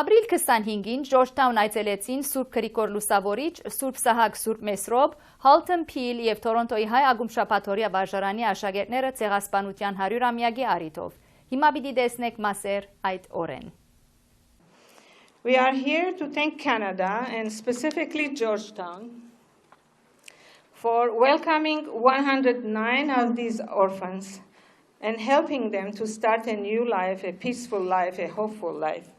Ապրիլ 25-ին Georgetown այցելեցին Սուրբ Գրիգոր Լուսավորիչ, Սուրբ Sahag, Սուրբ Mesrob, Halton Փիլ և Թորոնտոյի հայ ագումշապաթորյա վարժարանի աշակերտները ցեղասպանության 100-ամյակի առիթով։ Հիմա պիտի տեսնեք մասեր այդ օրեն։ We are here to thank Canada and specifically Georgetown for welcoming 109 of these orphans and helping them to start a new life, a peaceful life, a hopeful life.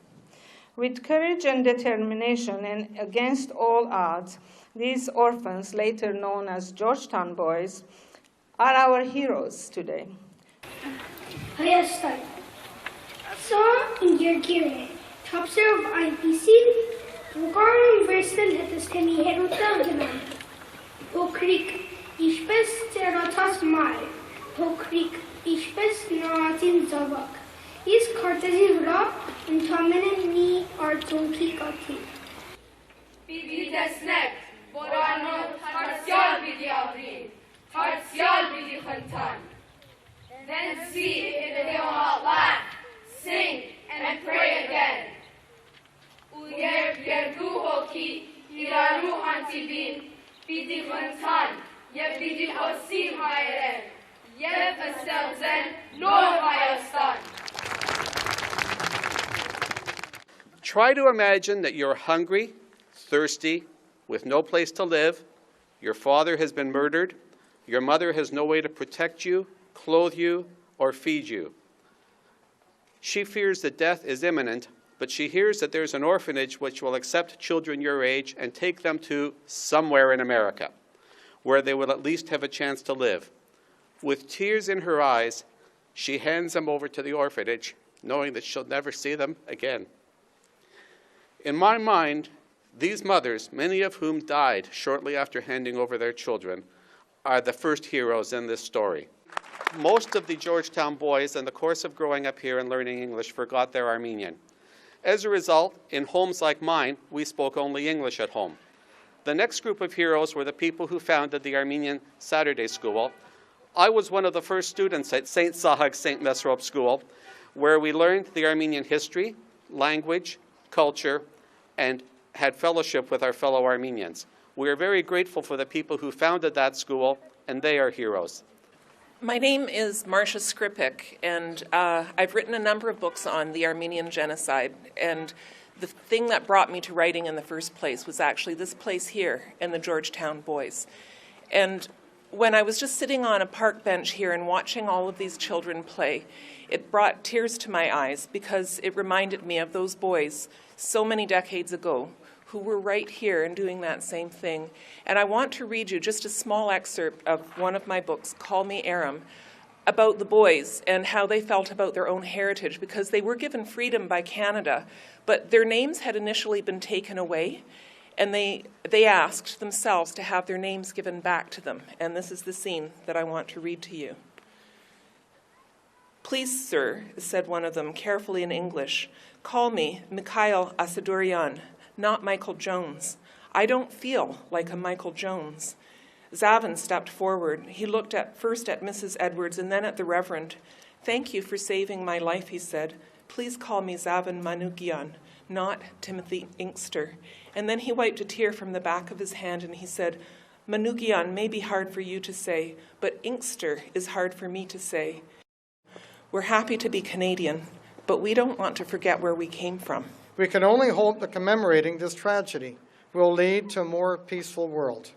With courage and determination and against all odds, these orphans, later known as Georgetown boys, are our heroes today. Hayastai. So in Georgetown, topser of IPC, Bulgarian versatile hetestemi herutan Pokrik ishpes teratas mai, Pokrik ishpes naratin zavak. Is Cartesian vra and Tomini Artonki Kati. Bidesnek, Borano, Harsial Bidiabri, Harsial Bidikhantan. Then see if they will laugh, sing, and pray again. Uyer Yerdu Hoki, Hiraru Hantibin, Bidikhantan, Yebidi Hosim Hayren, Yefestelzen, no Hayastan. Try to imagine that you're hungry, thirsty, with no place to live, your father has been murdered, your mother has no way to protect you, clothe you, or feed you. She fears that death is imminent, but she hears that there's an orphanage which will accept children your age and take them to somewhere in America, where they will at least have a chance to live. With tears in her eyes, she hands them over to the orphanage, knowing that she'll never see them again. In my mind, these mothers, many of whom died shortly after handing over their children, are the first heroes in this story. Most of the Georgetown boys, in the course of growing up here and learning English, forgot their Armenian. As a result, in homes like mine, we spoke only English at home. The next group of heroes were the people who founded the Armenian Saturday School. I was one of the first students at St. Sahag, St. Mesrob School, where we learned the Armenian history, language, culture, and had fellowship with our fellow Armenians. We are very grateful for the people who founded that school, and they are heroes. My name is Marcia Skripik, and I've written a number of books on the Armenian Genocide. And the thing that brought me to writing in the first place was actually this place here and the Georgetown boys. And when I was just sitting on a park bench here and watching all of these children play, it brought tears to my eyes because it reminded me of those boys so many decades ago who were right here and doing that same thing. And I want to read you just a small excerpt of one of my books, Call Me Aram, about the boys and how they felt about their own heritage, because they were given freedom by Canada, but their names had initially been taken away, and they asked themselves to have their names given back to them. And this is the scene that I want to read to you. Please, sir, said one of them carefully in English, call me Mikhail Asadorian, not Michael Jones. I don't feel like a Michael Jones. Zavin stepped forward. He looked first at Mrs. Edwards and then at the Reverend. Thank you for saving my life, he said. Please call me Zavin Manoukian, not Timothy Inkster. And then he wiped a tear from the back of his hand and he said, Manoukian may be hard for you to say, but Inkster is hard for me to say. We're happy to be Canadian, but we don't want to forget where we came from. We can only hope that commemorating this tragedy will lead to a more peaceful world.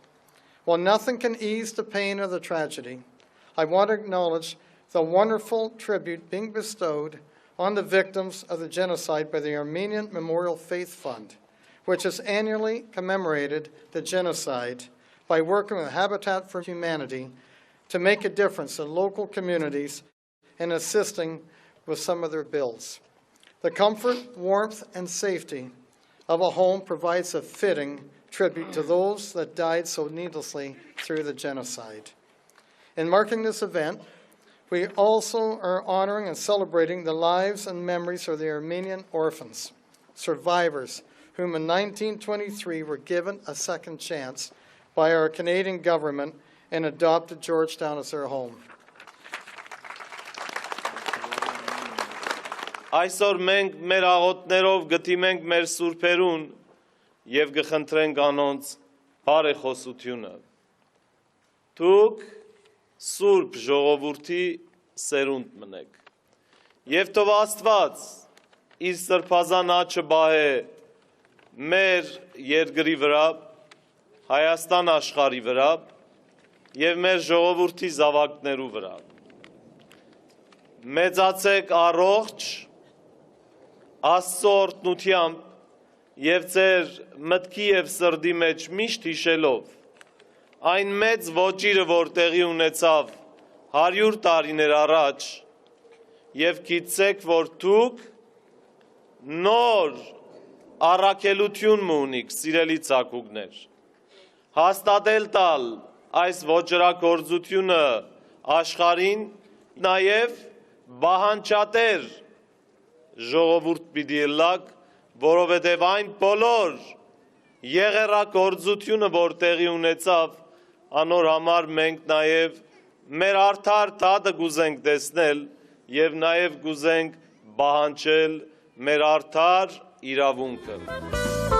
While nothing can ease the pain of the tragedy, I want to acknowledge the wonderful tribute being bestowed on the victims of the genocide by the Armenian Memorial Faith Fund, which has annually commemorated the genocide by working with Habitat for Humanity to make a difference in local communities and assisting with some of their bills. The comfort, warmth, and safety of a home provides a fitting tribute to those that died so needlessly through the genocide. In marking this event, we also are honoring and celebrating the lives and memories of the Armenian orphans, survivors whom in 1923 were given a second chance by our Canadian government and adopted Georgetown as their home. Այսօր մենք մեր աղոթներով գտիմենք մեր սուրբերուն եւ գխնդրենք անոնց բարեխոսությունը։ Դուք սուրբ ժողովրդի սերունդ մնեք։ Եվ թող Աստված իր սրբազան աչքը բահե մեր երկրի վրա, Հայաստան աշխարհի վրա եւ մեր ժողովրդի զավակներու վրա։ Մեծացեք առողջ, Աստծո օրհնությամբ եւ ձեր մտքի եւ սրդի մեջ միշտ հիշելով այն մեծ ոճիրը, որ տեղի ունեցավ 100 տարիներ առաջ, եւ գիտեք, որ դուք նոր առաքելություն ունիք, սիրելի ցակուկներ, հաստատել տալ այս ոճրագործությունը աշխարհին, նաեւ բահանջատեր ժողովուրդ պիտի լակ, որովհետև այն բոլոր եղեռագործությունը, որ տեղի ունեցավ, անոր համար մենք նաև մեր արդար դատը գուզենք տեսնել եւ նաև գուզենք բահանջել մեր արդար իրավունքը։